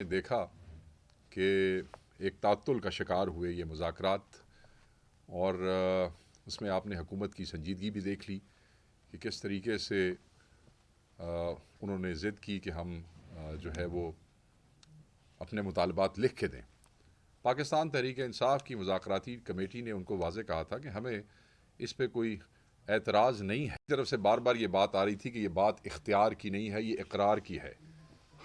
دیکھا کہ ایک تعطل کا شکار ہوئے یہ مذاکرات، اور اس میں آپ نے حکومت کی سنجیدگی بھی دیکھ لی کہ کس طریقے سے انہوں نے ضد کی کہ ہم جو ہے وہ اپنے مطالبات لکھ کے دیں۔ پاکستان تحریک انصاف کی مذاکراتی کمیٹی نے ان کو واضح کہا تھا کہ ہمیں اس پہ کوئی اعتراض نہیں ہے۔ طرف سے بار بار یہ بات آ رہی تھی کہ یہ بات اختیار کی نہیں ہے، یہ اقرار کی ہے،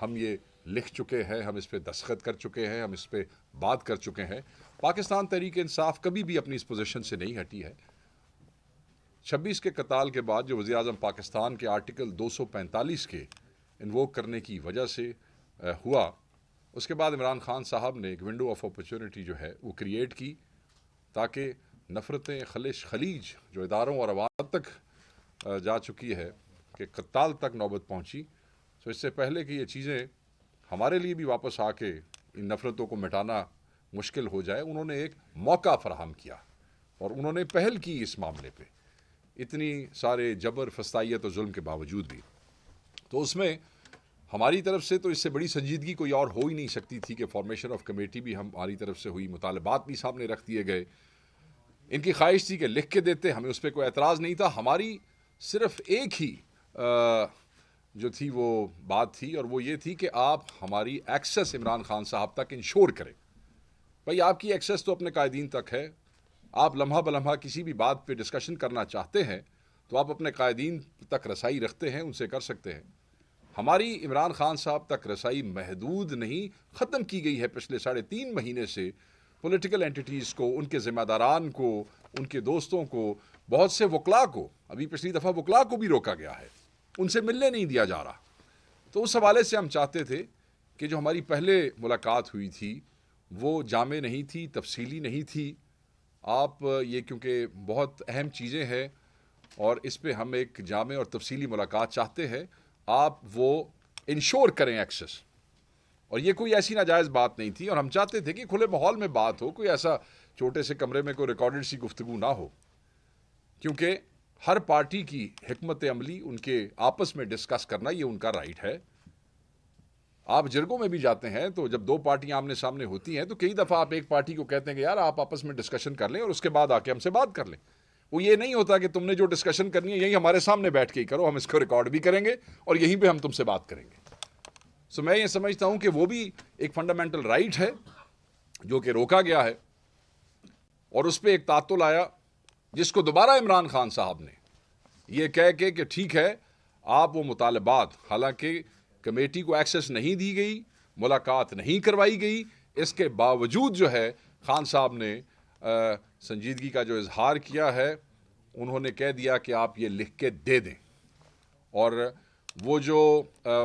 ہم یہ لکھ چکے ہیں، ہم اس پہ دستخط کر چکے ہیں، ہم اس پہ بات کر چکے ہیں۔ پاکستان تحریک انصاف کبھی بھی اپنی اس پوزیشن سے نہیں ہٹی ہے۔ 26 کے قتال کے بعد جو وزیر اعظم پاکستان کے آرٹیکل 245 کے انووک کرنے کی وجہ سے ہوا، اس کے بعد عمران خان صاحب نے ایک ونڈو آف اپرچونٹی جو ہے وہ کریٹ کی تاکہ نفرتیں خلیج جو اداروں اور عوام تک جا چکی ہے کہ قتال تک نوبت پہنچی، تو اس سے پہلے کہ یہ چیزیں ہمارے لیے بھی واپس آ کے ان نفرتوں کو مٹانا مشکل ہو جائے، انہوں نے ایک موقع فراہم کیا اور انہوں نے پہل کی اس معاملے پہ، اتنی سارے جبر، فسطائیت اور ظلم کے باوجود بھی۔ تو اس میں ہماری طرف سے تو اس سے بڑی سنجیدگی کوئی اور ہو ہی نہیں سکتی تھی کہ فارمیشن آف کمیٹی بھی ہماری طرف سے ہوئی، مطالبات بھی سامنے رکھ دیے گئے۔ ان کی خواہش تھی کہ لکھ کے دیتے، ہمیں اس پہ کوئی اعتراض نہیں تھا۔ ہماری صرف ایک ہی جو تھی وہ بات تھی، اور وہ یہ تھی کہ آپ ہماری ایکسس عمران خان صاحب تک انشور کریں۔ بھئی آپ کی ایکسس تو اپنے قائدین تک ہے، آپ لمحہ بلمحہ کسی بھی بات پہ ڈسکشن کرنا چاہتے ہیں تو آپ اپنے قائدین تک رسائی رکھتے ہیں، ان سے کر سکتے ہیں۔ ہماری عمران خان صاحب تک رسائی محدود نہیں، ختم کی گئی ہے پچھلے 3.5 مہینے سے۔ پولیٹیکل اینٹیٹیز کو، ان کے ذمہ داران کو، ان کے دوستوں کو، بہت سے وکلاء کو، ابھی پچھلی دفعہ وکلاء کو بھی روکا گیا ہے، ان سے ملنے نہیں دیا جا رہا۔ تو اس حوالے سے ہم چاہتے تھے کہ جو ہماری پہلے ملاقات ہوئی تھی وہ جامع نہیں تھی، تفصیلی نہیں تھی۔ آپ یہ کیونکہ بہت اہم چیزیں ہیں اور اس پہ ہم ایک جامع اور تفصیلی ملاقات چاہتے ہیں، آپ وہ انشور کریں ایکسس۔ اور یہ کوئی ایسی ناجائز بات نہیں تھی، اور ہم چاہتے تھے کہ کھلے ماحول میں بات ہو، کوئی ایسا چھوٹے سے کمرے میں کوئی ریکارڈڈ سی گفتگو نہ ہو، کیونکہ ہر پارٹی کی حکمت عملی ان کے آپس میں ڈسکس کرنا یہ ان کا رائٹ ہے۔ آپ جرگوں میں بھی جاتے ہیں تو جب دو پارٹیاں آمنے سامنے ہوتی ہیں تو کئی دفعہ آپ ایک پارٹی کو کہتے ہیں کہ یار آپ آپس میں ڈسکشن کر لیں اور اس کے بعد آ کے ہم سے بات کر لیں۔ وہ یہ نہیں ہوتا کہ تم نے جو ڈسکشن کرنی ہے یہی ہمارے سامنے بیٹھ کے ہی کرو، ہم اس کو ریکارڈ بھی کریں گے اور یہیں پہ ہم تم سے بات کریں گے۔ میں یہ سمجھتا ہوں کہ وہ بھی ایک فنڈامنٹل رائٹ ہے جو کہ روکا گیا ہے، اور اس پہ ایک تعطل آیا جس کو دوبارہ عمران خان صاحب نے یہ کہہ کے کہ ٹھیک ہے آپ وہ مطالبات، حالانکہ کمیٹی کو ایکسس نہیں دی گئی، ملاقات نہیں کروائی گئی، اس کے باوجود جو ہے خان صاحب نے سنجیدگی کا جو اظہار کیا ہے، انہوں نے کہہ دیا کہ آپ یہ لکھ کے دے دیں، اور وہ جو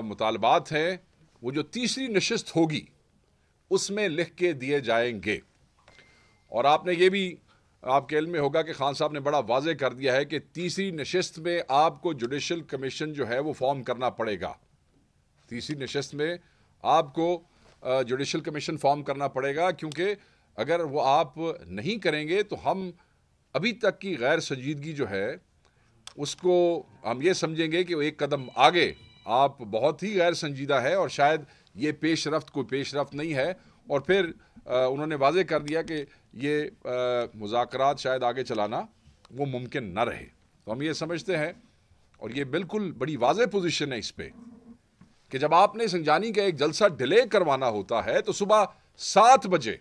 مطالبات ہیں وہ جو تیسری نشست ہوگی اس میں لکھ کے دیے جائیں گے۔ اور آپ نے یہ بھی آپ کے علم میں ہوگا کہ خان صاحب نے بڑا واضح کر دیا ہے کہ تیسری نشست میں آپ کو جوڈیشل کمیشن جو ہے وہ فارم کرنا پڑے گا۔ تیسری نشست میں آپ کو جوڈیشل کمیشن فارم کرنا پڑے گا، کیونکہ اگر وہ آپ نہیں کریں گے تو ہم ابھی تک کی غیر سنجیدگی جو ہے اس کو ہم یہ سمجھیں گے کہ وہ ایک قدم آگے آپ بہت ہی غیر سنجیدہ ہے، اور شاید یہ پیش رفت کوئی پیش رفت نہیں ہے، اور پھر انہوں نے واضح کر دیا کہ یہ مذاکرات شاید آگے چلانا وہ ممکن نہ رہے۔ تو ہم یہ سمجھتے ہیں، اور یہ بالکل بڑی واضح پوزیشن ہے اس پہ، کہ جب آپ نے سنجانی کا ایک جلسہ ڈیلے کروانا ہوتا ہے تو صبح 7 بجے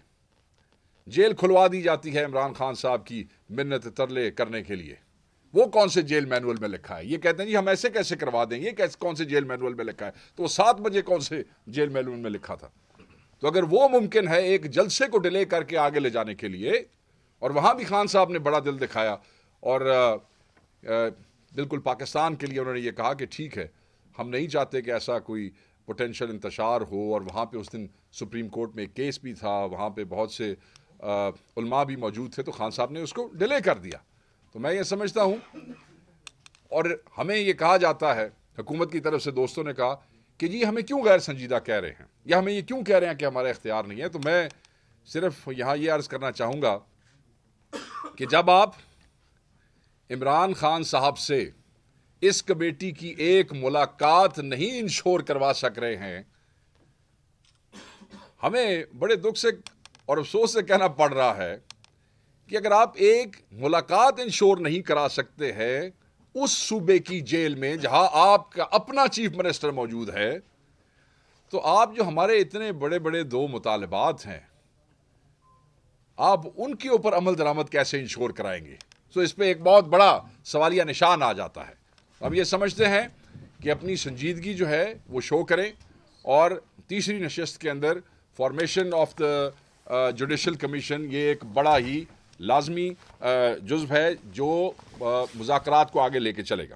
جیل کھلوا دی جاتی ہے عمران خان صاحب کی منت ترلے کرنے کے لیے۔ وہ کون سے جیل مینول میں لکھا ہے؟ یہ کہتے ہیں جی ہم ایسے کیسے کروا دیں، یہ کون سے جیل مینول میں لکھا ہے؟ تو وہ 7 بجے کون سے جیل مینول میں لکھا تھا؟ تو اگر وہ ممکن ہے ایک جلسے کو ڈیلے کر کے آگے لے جانے کے لیے، اور وہاں بھی خان صاحب نے بڑا دل دکھایا، اور بالکل پاکستان کے لیے انہوں نے یہ کہا کہ ٹھیک ہے ہم نہیں چاہتے کہ ایسا کوئی پوٹینشل انتشار ہو، اور وہاں پہ اس دن سپریم کورٹ میں ایک کیس بھی تھا، وہاں پہ بہت سے علماء بھی موجود تھے، تو خان صاحب نے اس کو ڈیلے کر دیا۔ تو میں یہ سمجھتا ہوں، اور ہمیں یہ کہا جاتا ہے، حکومت کی طرف سے دوستوں نے کہا کہ جی ہمیں کیوں غیر سنجیدہ کہہ رہے ہیں، یا ہمیں یہ کیوں کہہ رہے ہیں کہ ہمارا اختیار نہیں ہے۔ تو میں صرف یہاں یہ عرض کرنا چاہوں گا کہ جب آپ عمران خان صاحب سے اس کمیٹی کی ایک ملاقات نہیں انشور کروا سک رہے ہیں ہمیں بڑے دکھ سے اور افسوس سے کہنا پڑ رہا ہے کہ اگر آپ ایک ملاقات انشور نہیں کرا سکتے ہیں اس صوبے کی جیل میں جہاں آپ کا اپنا چیف منسٹر موجود ہے، تو آپ جو ہمارے اتنے بڑے بڑے 2 مطالبات ہیں، آپ ان کے اوپر عمل درآمد کیسے انشور کرائیں گے؟ سو اس پہ ایک بہت بڑا سوالیہ نشان آ جاتا ہے. ہم یہ سمجھتے ہیں کہ اپنی سنجیدگی جو ہے وہ شو کریں، اور تیسری نشست کے اندر formation of the judicial commission یہ ایک بڑا ہی لازمی جزو ہے جو مذاکرات کو آگے لے کے چلے گا.